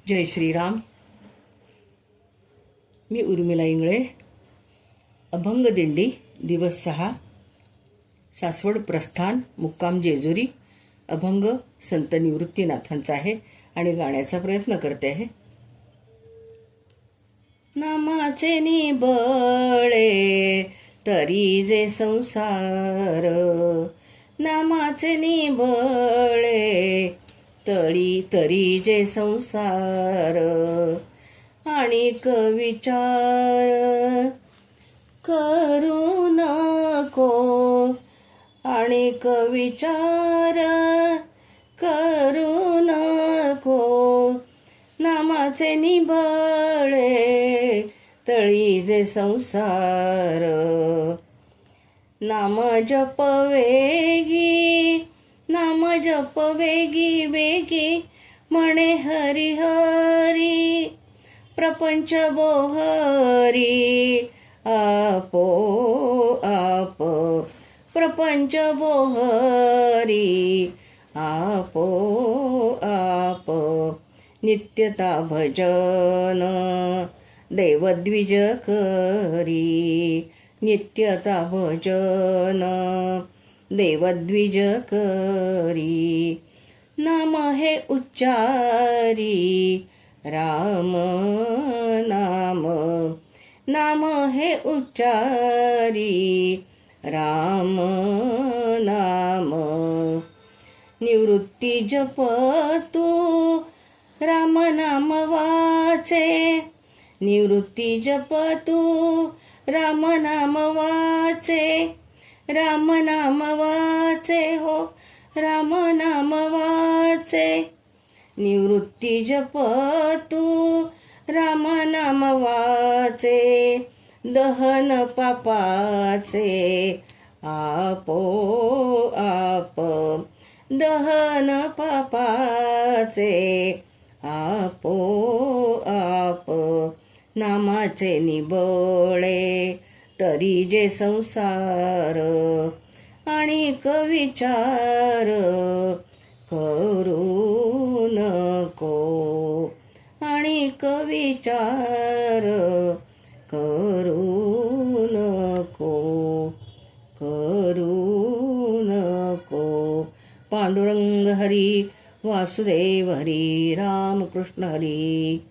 जय श्रीराम. मी उर्मिला इंगळे. अभंग दिंडी दिवस 6, सासवड प्रस्थान, मुक्काम जेजुरी. अभंग संत निवृत्तीनाथांचा आहे आणि गाण्याचा प्रयत्न करते आहे. नामाचे निबळे तरी जे संसार, नामाचे निबळे तरी जे संसार, आणिक विचार करू नको, आणिक विचार करू नको. नामाचे निबळे तळी जे संसार, नाम जप वेगी, नाम जप वेगी वेगी, म्हणे हरी हरी, प्रपंच बोहरी आपो आप, प्रपंच बोहरी आपो आप. नित्यता भजन देवद्विज करी, नित्यता भजन देवद्विज करी. नाम हे उच्चारी राम नाम, नाम हे उच्चारी राम नाम. निवृत्ती जप तू राम नाम वाचे, निवृत्ती जप तू राम नाम वाचे, राम नाम वाचे हो, राम नाम वाचे. निवृत्ती जप तू राम नाम वाचे, दहन पापाचे आपो आप, दहन पापाचे आपो आप. नामाचे निबळे तरी जे संसार, आणिक विचार करू नको, आणिक विचार करू नको, करू नको. पांडुरंग हरी, वासुदेव हरी, रामकृष्ण हरी.